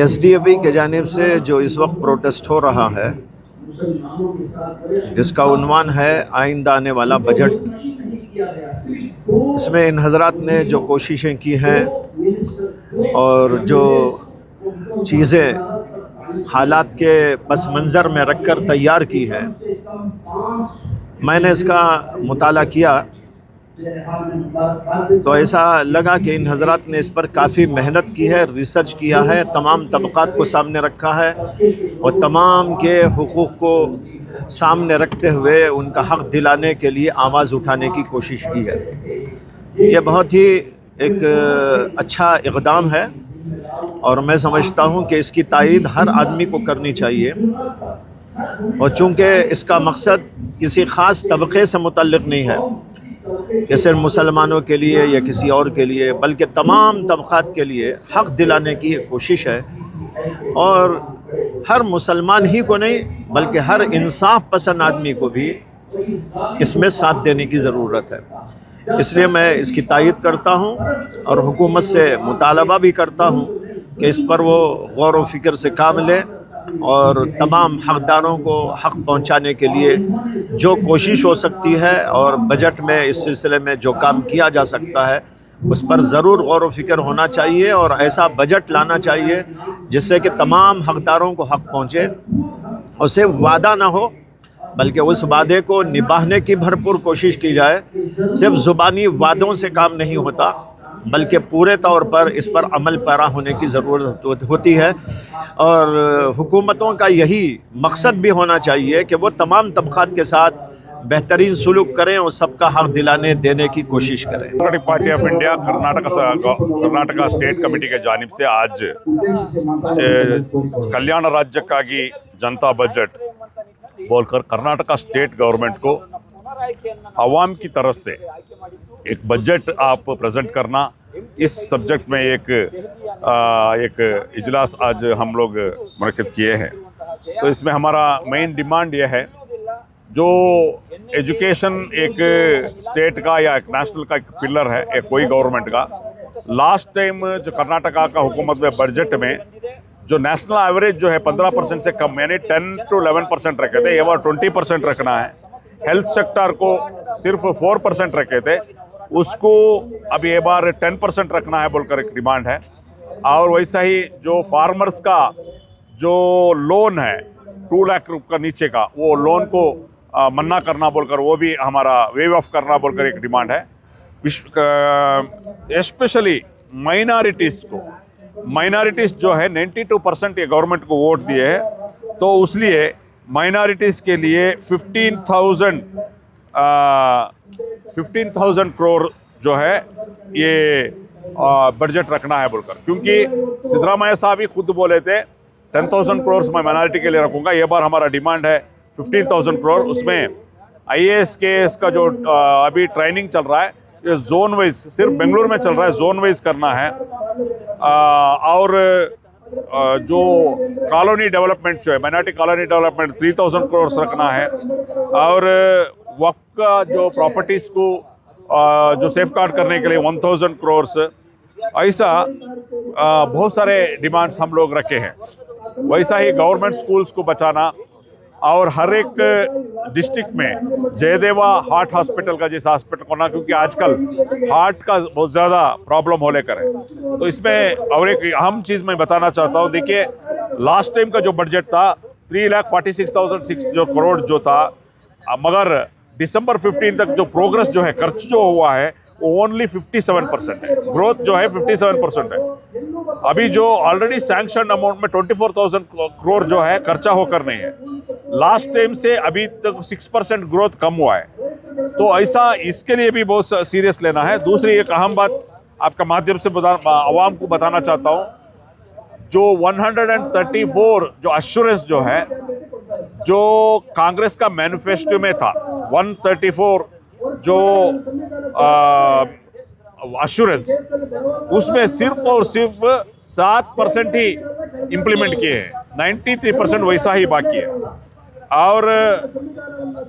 एसडीएपी के जानिब से जो इस वक्त प्रोटेस्ट हो रहा है, जिसका उन्वान है आइंदा आने वाला बजट, इसमें इन हजरात ने जो कोशिशें की हैं और जो चीज़ें हालात के पस मंज़र में रखकर तैयार की है, मैंने इसका मुताला किया तो ऐसा लगा कि इन हजरात ने इस पर काफ़ी मेहनत की है, रिसर्च किया है, तमाम तबक़ात को सामने रखा है और तमाम के हुकूक़ को सामने रखते हुए उनका हक़ दिलाने के लिए आवाज़ उठाने की कोशिश की है। ये बहुत ही एक अच्छा इक़दाम है और मैं समझता हूँ कि इसकी तायीद हर आदमी को करनी चाहिए। और चूँकि इसका मकसद किसी ख़ास तबक़े से मुतल्लिक़ नहीं है कि सिर्फ मुसलमानों के लिए या किसी और के लिए, बल्कि तमाम तबक़ात के लिए हक़ दिलाने की कोशिश है। और हर मुसलमान ही को नहीं बल्कि हर इंसाफ पसंद आदमी को भी इसमें साथ देने की ज़रूरत है। इसलिए मैं इसकी तायीद करता हूँ और हुकूमत से मुतालबा भी करता हूँ कि इस पर वो गौर व फ़िक्र से काम ले और तमाम हक़दारों को हक़ पहुँचाने के लिए जो कोशिश हो सकती है और बजट में इस सिलसिले में जो काम किया जा सकता है उस पर ज़रूर गौर व फ़िक्र होना चाहिए और ऐसा बजट लाना चाहिए जिससे कि तमाम हक़दारों को हक़ पहुँचे और सिर्फ वादा ना हो बल्कि उस वादे को निभाने की भरपूर कोशिश की जाए। सिर्फ ज़ुबानी वादों से काम नहीं होता बल्कि पूरे तौर पर इस पर अमल पैरा होने की ज़रूरत होती है। और हुकूमतों का यही मकसद भी होना चाहिए कि वो तमाम तबक़ात के साथ बेहतरीन सुलूक करें और सबका हक़ दिलाने देने की कोशिश करें। Democratic party of India Karnataka state committee के जानिब से आज कल्याण राज्य का जनता बजट बोलकर कर्नाटका स्टेट गवर्नमेंट को अवाम की तरफ से एक बजट आप प्रेजेंट करना, इस सब्जेक्ट में एक इजलास आज हम लोग मुनक्किद किए हैं। तो इसमें हमारा मेन डिमांड यह है, जो एजुकेशन एक स्टेट का या एक नेशनल का एक पिलर है एक कोई गवर्नमेंट का। लास्ट टाइम जो कर्नाटका का हुकूमत में बजट में जो नेशनल एवरेज जो है 15% से कम यानी 10 to 11% रखे थे, ये बार 20% रखना है। हेल्थ सेक्टर को सिर्फ 4% रखे थे, उसको अब ये बार 10% रखना है बोलकर एक डिमांड है। और वैसा ही जो फार्मर्स का जो लोन है 2 लाख रुपये का नीचे का, वो लोन को मन्ना करना बोलकर वो भी हमारा वेव ऑफ करना बोलकर एक डिमांड है। स्पेशली माइनॉरिटीज़ जो है 92% ये गवर्नमेंट को वोट दिए हैं, तो इसलिए माइनॉरिटीज़ के लिए 15,000 करोड़ जो है ये बजट रखना है बोलकर, क्योंकि सिद्धरामैया साहब ही खुद बोले थे 10,000 करोड़ मैं माइनॉरिटी के लिए रखूँगा। ये बार हमारा डिमांड है 15,000 करोड़। उसमें IAS KS का जो अभी ट्रेनिंग चल रहा है ये जोन वाइज, सिर्फ बेंगलुरु में चल रहा है, जोन वाइज करना है। और जो कॉलोनी डेवलपमेंट जो है माइनॉरिटी कॉलोनी डेवलपमेंट 3,000 करोड़ रखना है। और वक्फ का जो प्रॉपर्टीज़ को जो सेफ गार्ड करने के लिए 1,000 करोड़, ऐसा बहुत सारे डिमांड्स हम लोग रखे हैं। वैसा ही गवर्नमेंट स्कूल्स को बचाना और हर एक डिस्ट्रिक्ट में जयदेवा हार्ट हॉस्पिटल का जैसा हॉस्पिटल होना, क्योंकि आजकल हार्ट का बहुत ज़्यादा प्रॉब्लम हो लेकर है। तो इसमें और एक अहम चीज़ मैं बताना चाहता हूँ, देखिए लास्ट टाइम का जो बजट था 3,46,006 जो करोड़ जो था, मगर दिसंबर 15 तक जो प्रोग्रेस जो है खर्च जो हुआ है वो ओनली 57% है, ग्रोथ जो है 57% है। अभी जो ऑलरेडी सैंक्शन अमाउंट में 24,000 करोड़ जो है खर्चा होकर नहीं है। लास्ट टाइम से अभी तक 6% ग्रोथ कम हुआ है, तो ऐसा इसके लिए भी बहुत सीरियस लेना है। दूसरी एक अहम बात आपका माध्यम से आवाम को बताना चाहता हूँ, जो 134 जो एश्योरेंस जो है जो कांग्रेस का मैनिफेस्टो में था, 134 जो एश्योरेंस, उसमें सिर्फ और सिर्फ 7% ही इम्प्लीमेंट किए हैं, 93% वैसा ही बाकी है। और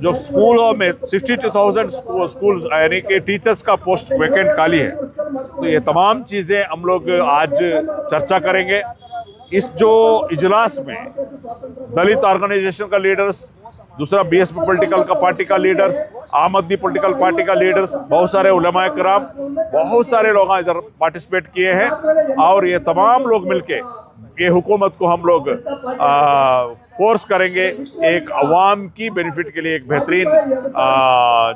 जो स्कूलों में 62,000 स्कूल्स यानी कि टीचर्स का पोस्ट वैकेंट खाली है। तो ये तमाम चीज़ें हम लोग आज चर्चा करेंगे। इस जो इजलास में दलित ऑर्गेनाइजेशन का लीडर्स, दूसरा बीएसपी पॉलिटिकल का पार्टी का लीडर्स, आम आदमी पॉलिटिकल पार्टी का लीडर्स, बहुत सारे उलमाए कराम, बहुत सारे लोग इधर पार्टिसिपेट किए हैं। और ये तमाम लोग मिलके ये हुकूमत को हम लोग फोर्स करेंगे एक अवाम की बेनिफिट के लिए एक बेहतरीन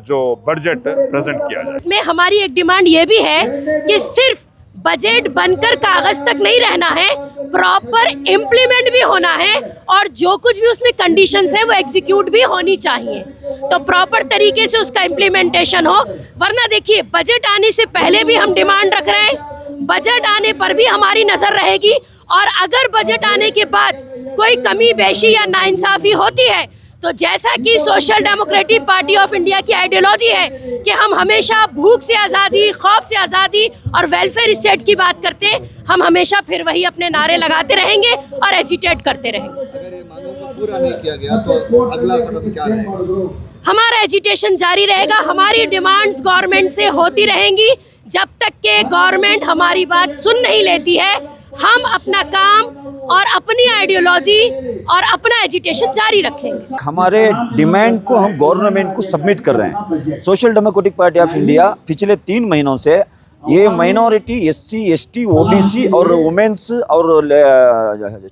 जो बजट प्रेजेंट किया जाए। में हमारी एक डिमांड ये भी है कि सिर्फ बजट बनकर कागज तक नहीं रहना है, प्रॉपर इम्प्लीमेंट भी होना है और जो कुछ भी उसमें कंडीशंस है वो एग्जीक्यूट भी होनी चाहिए, तो प्रॉपर तरीके से उसका इम्प्लीमेंटेशन हो। वरना देखिए, बजट आने से पहले भी हम डिमांड रख रहे हैं, बजट आने पर भी हमारी नजर रहेगी, और अगर बजट आने के बाद कोई कमी बेशी या नाइंसाफी होती है तो जैसा कि social democratic party of India की आइडियोलॉजी है कि हम हमेशा भूख से आज़ादी, खौफ से आज़ादी और वेलफेयर स्टेट की बात करते हैं, हम हमेशा फिर वही अपने नारे लगाते रहेंगे और एजिटेट करते रहेंगे। अगर ये मांगों को पूरा नहीं किया गया तो अगला कदम क्या रहेगा? हमारा एजिटेशन जारी रहेगा, हमारी डिमांड्स गवर्नमेंट से होती रहेंगी जब तक के गवर्नमेंट हमारी बात सुन नहीं लेती है। हम अपना काम और अपनी आइडियोलॉजी और अपना एजिटेशन जारी रखेंगे। हमारे डिमांड को हम गवर्नमेंट को सबमिट कर रहे हैं। Social democratic party of India पिछले 3 महीनों से ये माइनॉरिटी, एससी, एसटी, ओबीसी और वुमेन्स और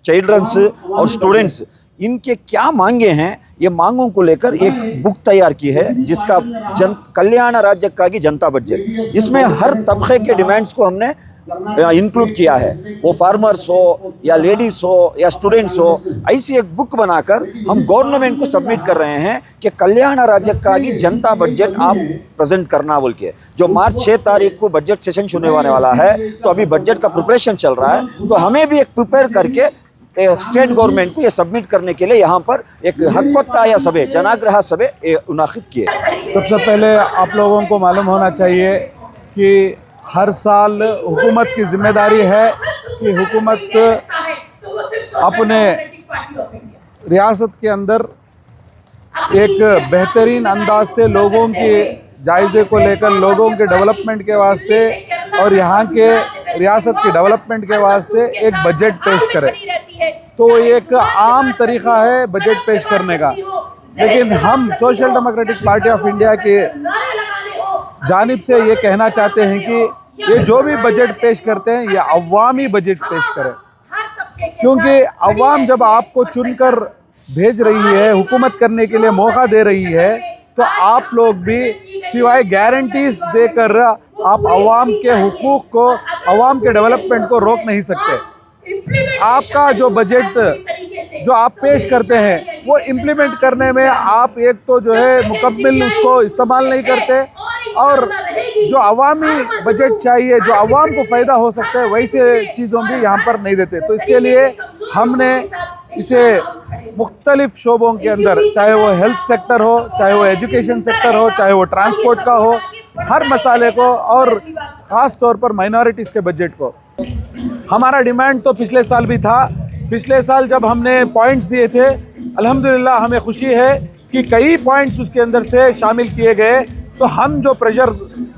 चिल्ड्रंस और स्टूडेंट्स, इनके क्या मांगे हैं, ये मांगों को लेकर एक बुक तैयार की है जिसका कल्याण राज्य का की जनता बजट। इसमें हर तबके के डिमांड्स को हमने इंक्लूड किया है, वो फार्मर्स हो या लेडीज़ हो या स्टूडेंट्स हो। ऐसी एक बुक बनाकर हम गवर्नमेंट को सबमिट कर रहे हैं कि कल्याण राज्य का की जनता बजट आप प्रेजेंट करना बोल के। जो मार्च 6 तारीख को बजट सेशन शुरू होने वाला है, तो अभी बजट का प्रिपरेशन चल रहा है, तो हमें भी एक प्रिपेयर करके स्टेट गवर्नमेंट को ये सबमिट करने के लिए यहाँ पर एक हक्कोत्ताया सभे, जनाग्रह सभे मुनाकिद किए। सबसे पहले आप लोगों को मालूम होना चाहिए कि हर साल हुकूमत की जिम्मेदारी है कि हुकूमत अपने रियासत के अंदर एक बेहतरीन अंदाज से लोगों के जायज़े को लेकर, लोगों के डेवलपमेंट के वास्ते और यहाँ के रियासत के डेवलपमेंट के वास्ते एक बजट पेश करे। तो एक आम तरीक़ा है बजट पेश करने का, लेकिन हम social democratic party of India के जानिब से ये कहना चाहते हैं कि ये जो भी बजट पेश करते हैं ये अवामी बजट पेश करें, क्योंकि अवाम जब आपको चुनकर भेज रही है, हुकूमत करने के लिए मौका दे रही है, तो आप लोग भी सिवाय गारंटीज देकर आप अवाम के हुकूक को, अवाम के डेवलपमेंट को रोक नहीं सकते। आपका जो बजट जो आप पेश करते हैं वो इम्प्लीमेंट करने में आप एक तो जो है मुकम्मल उसको इस्तेमाल नहीं करते, और जो अवामी बजट चाहिए, जो अवाम को फ़ायदा हो सकता है, वैसे चीज़ों भी यहाँ पर नहीं देते। तो इसके लिए हमने इसे मुख्तलिफ शोबों के अंदर, चाहे वो हेल्थ सेक्टर हो, चाहे वो एजुकेशन सेक्टर हो, चाहे वो ट्रांसपोर्ट का हो, हर मसाले को और ख़ास तौर पर माइनॉरिटीज़ के बजट को। हमारा डिमांड तो पिछले साल भी था। पिछले साल जब हमने पॉइंट्स दिए थे, अल्हम्दुलिल्लाह हमें खुशी है कि कई पॉइंट्स उसके अंदर से शामिल किए गए। तो हम जो प्रेशर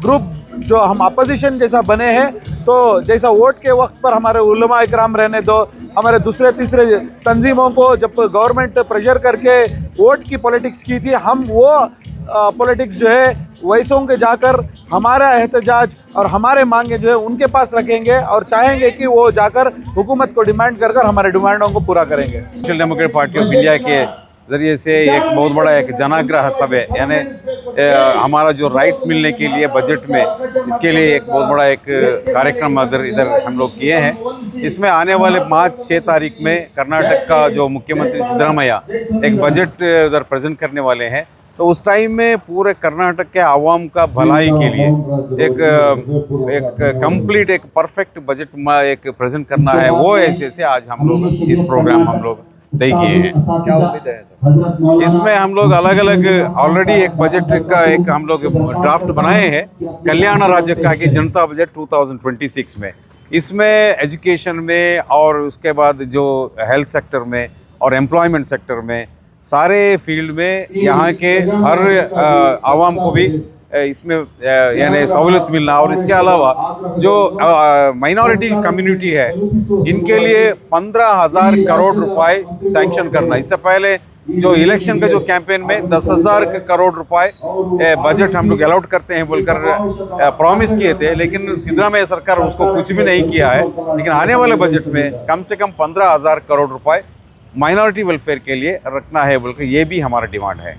ग्रुप, जो हम अपोजिशन जैसा बने हैं, तो जैसा वोट के वक्त पर हमारे उलमा इकराम रहने दो, हमारे दूसरे तीसरे तंजीमों को जब गवर्नमेंट प्रेशर करके वोट की पॉलिटिक्स की थी, हम वो पॉलिटिक्स जो है वैसों के जाकर हमारा एहतजाज और हमारे मांगे जो है उनके पास रखेंगे और चाहेंगे कि वो जाकर हुकूमत को डिमांड कर हमारे डिमांडों को पूरा करेंगे। Social democratic party of India के ज़रिए से एक बहुत बड़ा एक जनाग्रह सब है, यानी हमारा जो राइट्स मिलने के लिए बजट में, इसके लिए एक बहुत बड़ा एक कार्यक्रम इधर हम लोग किए हैं। इसमें आने वाले मार्च 6 तारीख में कर्नाटक का जो मुख्यमंत्री सिद्धरामैया एक बजट उधर प्रेजेंट करने वाले हैं, तो उस टाइम में पूरे कर्नाटक के आवाम का भलाई के लिए एक कंप्लीट एक परफेक्ट बजट एक प्रेजेंट करना है। वो ऐसे से आज हम लोग इस प्रोग्राम हम लोग तय किए हैं। क्या उम्मीद है सर? इसमें हम लोग अलग अलग ऑलरेडी एक बजट का एक हम लोग ड्राफ्ट बनाए हैं, कल्याण राज्य का की जनता बजट 2026 में। इसमें एजुकेशन में और उसके बाद जो हेल्थ सेक्टर में और एम्प्लॉयमेंट सेक्टर में, सारे फील्ड में यहाँ के हर आवाम को भी इसमें यानी सहूलत मिलना, और इसके अलावा जो माइनॉरिटी कम्युनिटी है इनके लिए 15,000 करोड़ रुपए सैंक्शन करना। इससे पहले जो इलेक्शन का जो कैंपेन में 10,000 करोड़ रुपए बजट हम लोग अलॉट करते हैं बोलकर प्रॉमिस किए थे, लेकिन सिद्धरामैया सरकार उसको कुछ भी नहीं किया है। लेकिन आने वाले बजट में कम से कम 15,000 करोड़ रुपए माइनॉरिटी वेलफेयर के लिए रखना है बोलकर ये भी हमारा डिमांड है।